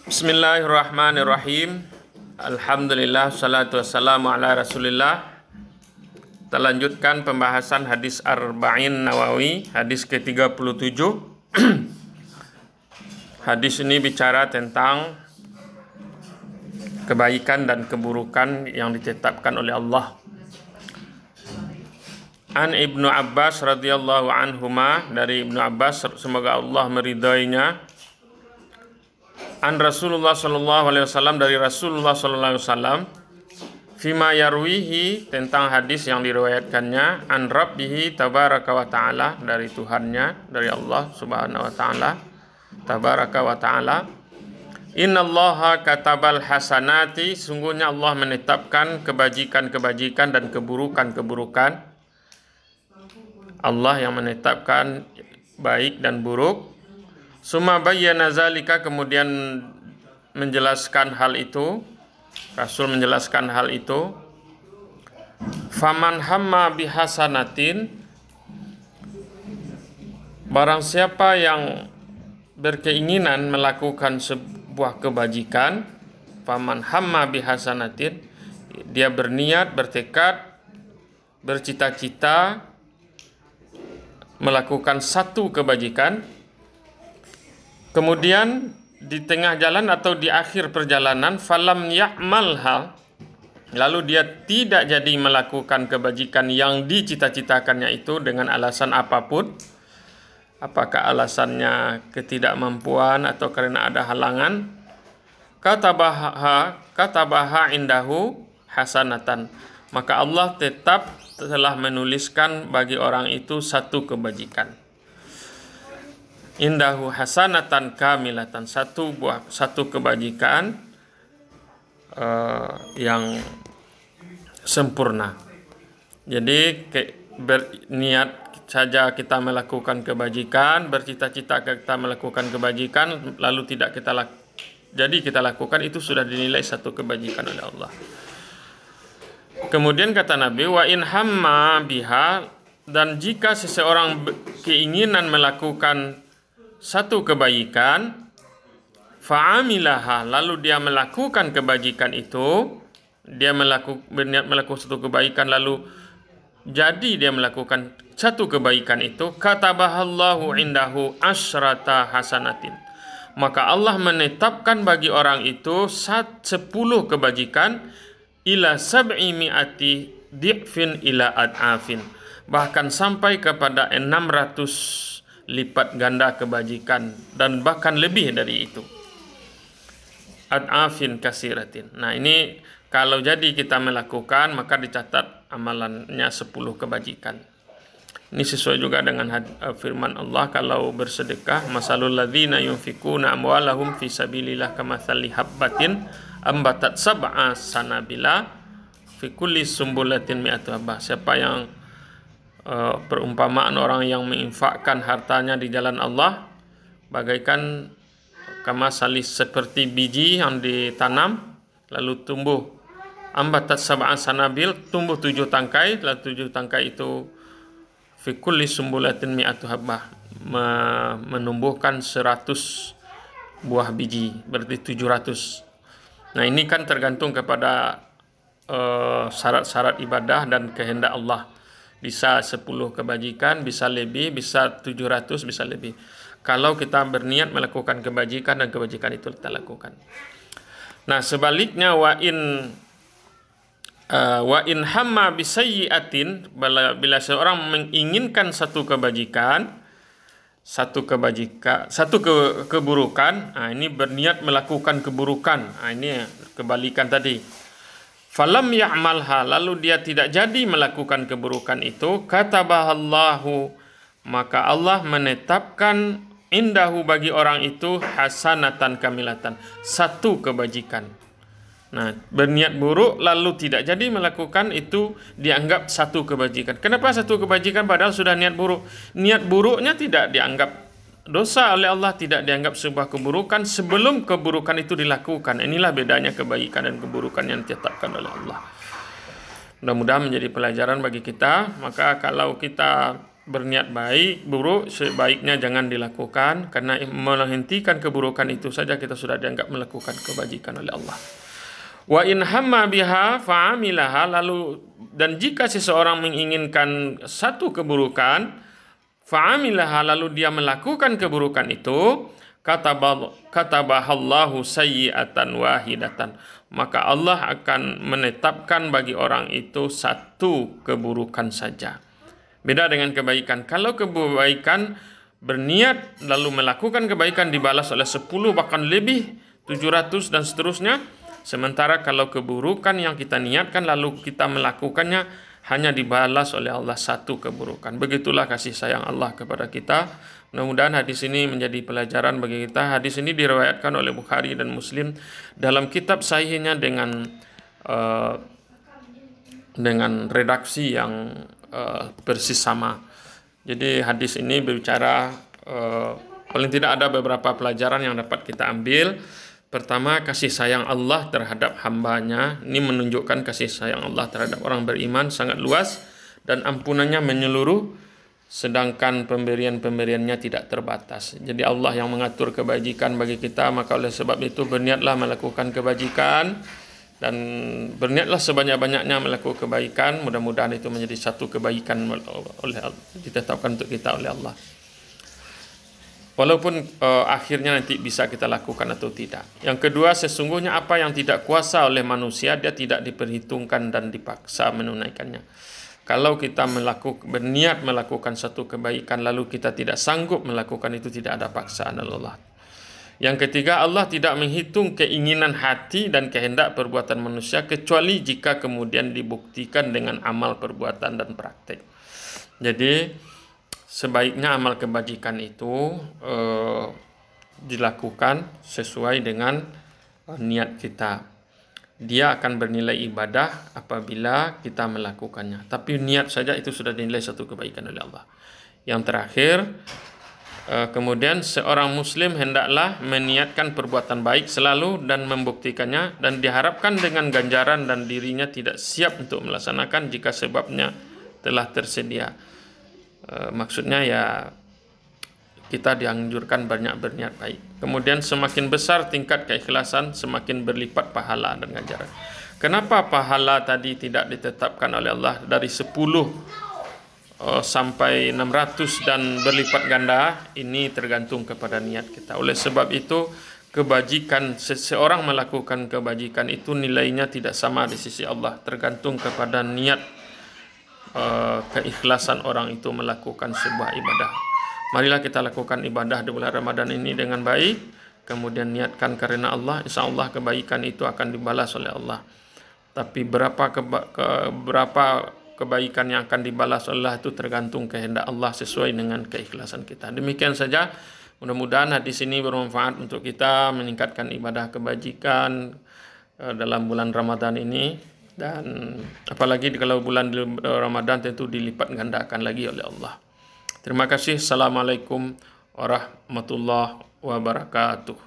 Bismillahirrahmanirrahim. Alhamdulillah, salatu wassalamu ala rasulillah. Kita lanjutkan pembahasan hadis Arba'in Nawawi, hadis ke-37. Hadis ini bicara tentang kebaikan dan keburukan yang ditetapkan oleh Allah. An Ibnu Abbas radhiyallahu anhuma, dari Ibnu Abbas, semoga Allah meridainya. An Rasulullah sallallahu alaihi wasallam, dari Rasulullah sallallahu alaihi wasallam, fima yarwihi, tentang hadis yang diriwayatkannya, an Rabbihi tabaraka wa ta'ala, dari Tuhannya, dari Allah subhanahu wa ta'ala, tabaraka wa ta'ala. Innallaha katabal hasanati, sungguhnya Allah menetapkan kebajikan-kebajikan dan keburukan-keburukan. Allah yang menetapkan baik dan buruk. Summa bayyana zalika, kemudian menjelaskan hal itu, Rasul menjelaskan hal itu. Faman hamma bihasanatin, barang siapa yang berkeinginan melakukan sebuah kebajikan, faman hamma bihasanatin, dia berniat, bertekad, bercita-cita melakukan satu kebajikan. Kemudian di tengah jalan atau di akhir perjalanan, falam ya'malha, lalu dia tidak jadi melakukan kebajikan yang dicita-citakannya itu dengan alasan apapun, apakah alasannya ketidakmampuan atau karena ada halangan, katabaha indahu hasanatan, maka Allah tetap telah menuliskan bagi orang itu satu kebajikan. Indahu hasanatan kamilatan, satu kebajikan yang sempurna. Jadi berniat saja kita melakukan kebajikan, bercita-cita kita melakukan kebajikan, lalu tidak kita lakukan, itu sudah dinilai satu kebajikan oleh Allah. Kemudian kata Nabi, wa in hamma biha, dan jika seseorang keinginan melakukan satu kebaikan, fa'amilaha, lalu dia melakukan kebajikan itu, dia berniat melakukan satu kebaikan, lalu jadi dia melakukan satu kebaikan itu, katabahallahu indahu asyrata hasanatin, maka Allah menetapkan bagi orang itu 10 kebajikan, ila sab'i mi'ati di'fin ila ad'afin, bahkan sampai kepada 600 lipat ganda kebajikan, dan bahkan lebih dari itu. Ad'afin kasiratin. Nah, ini kalau jadi kita melakukan, maka dicatat amalannya 10 kebajikan. Ini sesuai juga dengan firman Allah kalau bersedekah, masalul ladzina yunfikuna amwalahum fi sabilillah kamatsali habbatin ambatat sab'a sanabila fi kulli sumbulatin mi'atu habbah. Siapa yang perumpamaan orang yang menginfakkan hartanya di jalan Allah bagaikan kamasalis, seperti biji yang ditanam lalu tumbuh, ambatat sab'an sanabil, tumbuh 7 tangkai, lalu 7 tangkai itu fi kulli sumbulatin mi'atu habbah, menumbuhkan 100 buah biji, berarti 700. Nah, ini kan tergantung kepada syarat-syarat ibadah dan kehendak Allah. Bisa 10 kebajikan, bisa lebih, bisa 700, bisa lebih. Kalau kita berniat melakukan kebajikan dan kebajikan itu kita lakukan. Nah, sebaliknya wa in hamma bisayyi'atin, bila seorang menginginkan satu keburukan, nah ini berniat melakukan keburukan. Nah, ini kebalikan tadi. Falam ya'malha, lalu dia tidak jadi melakukan keburukan itu, katabahallahu, maka Allah menetapkan indahu bagi orang itu hasanatan kamilatan, satu kebajikan. Nah, berniat buruk lalu tidak jadi melakukan itu dianggap satu kebajikan. Kenapa satu kebajikan padahal sudah niat buruk? Niat buruknya tidak dianggap dosa oleh Allah, tidak dianggap sebuah keburukan sebelum keburukan itu dilakukan. Inilah bedanya kebaikan dan keburukan yang ditetapkan oleh Allah. Mudah-mudahan menjadi pelajaran bagi kita. Maka kalau kita berniat baik, buruk sebaiknya jangan dilakukan, karena menghentikan keburukan itu saja kita sudah dianggap melakukan kebajikan oleh Allah. Wa in hamma biha fa'amilaha, lalu dan jika seseorang menginginkan satu keburukan, fa'amilaha, lalu dia melakukan keburukan itu, katabahallahu sayyi'atan wahidatan, maka Allah akan menetapkan bagi orang itu satu keburukan saja. Beda dengan kebaikan. Kalau kebaikan berniat lalu melakukan kebaikan dibalas oleh 10 bahkan lebih, 700 dan seterusnya. Sementara kalau keburukan yang kita niatkan lalu kita melakukannya hanya dibalas oleh Allah satu keburukan. Begitulah kasih sayang Allah kepada kita. Mudah-mudahan hadis ini menjadi pelajaran bagi kita. Hadis ini diriwayatkan oleh Bukhari dan Muslim dalam kitab sahihnya dengan redaksi yang persis sama. Jadi hadis ini berbicara paling tidak ada beberapa pelajaran yang dapat kita ambil. Pertama, kasih sayang Allah terhadap hambanya. Ini menunjukkan kasih sayang Allah terhadap orang beriman sangat luas dan ampunannya menyeluruh, sedangkan pemberian-pemberiannya tidak terbatas. Jadi Allah yang mengatur kebajikan bagi kita, maka oleh sebab itu berniatlah melakukan kebajikan dan berniatlah sebanyak-banyaknya melakukan kebaikan. Mudah-mudahan itu menjadi satu kebaikan oleh ditetapkan untuk kita oleh Allah. Walaupun akhirnya nanti bisa kita lakukan atau tidak. Yang kedua, sesungguhnya apa yang tidak kuasa oleh manusia, dia tidak diperhitungkan dan dipaksa menunaikannya. Kalau kita berniat melakukan satu kebaikan lalu kita tidak sanggup melakukan itu, tidak ada paksaan Allah. Yang ketiga, Allah tidak menghitung keinginan hati dan kehendak perbuatan manusia kecuali jika kemudian dibuktikan dengan amal perbuatan dan praktek. Jadi sebaiknya amal kebajikan itu dilakukan sesuai dengan niat kita. Dia akan bernilai ibadah apabila kita melakukannya. Tapi niat saja itu sudah dinilai satu kebaikan oleh Allah. Yang terakhir, kemudian seorang muslim hendaklah meniatkan perbuatan baik selalu dan membuktikannya, dan diharapkan dengan ganjaran dan dirinya tidak siap untuk melaksanakan jika sebabnya telah tersedia. Maksudnya ya kita dianjurkan banyak berniat baik. Kemudian semakin besar tingkat keikhlasan, semakin berlipat pahala dan ganjaran. Kenapa pahala tadi tidak ditetapkan oleh Allah dari 10 sampai 600 dan berlipat ganda? Ini tergantung kepada niat kita. Oleh sebab itu, kebajikan, seseorang melakukan kebajikan itu nilainya tidak sama di sisi Allah, tergantung kepada niat keikhlasan orang itu melakukan sebuah ibadah. Marilah kita lakukan ibadah di bulan Ramadan ini dengan baik, kemudian niatkan karena Allah, insya Allah kebaikan itu akan dibalas oleh Allah. Tapi berapa kebaikan yang akan dibalas oleh Allah itu tergantung kehendak Allah sesuai dengan keikhlasan kita. Demikian saja, mudah-mudahan hadis ini bermanfaat untuk kita meningkatkan ibadah kebajikan dalam bulan Ramadan ini. Dan apalagi kalau bulan Ramadan tentu dilipat gandakan lagi oleh Allah. Terima kasih. Assalamualaikum warahmatullahi wabarakatuh.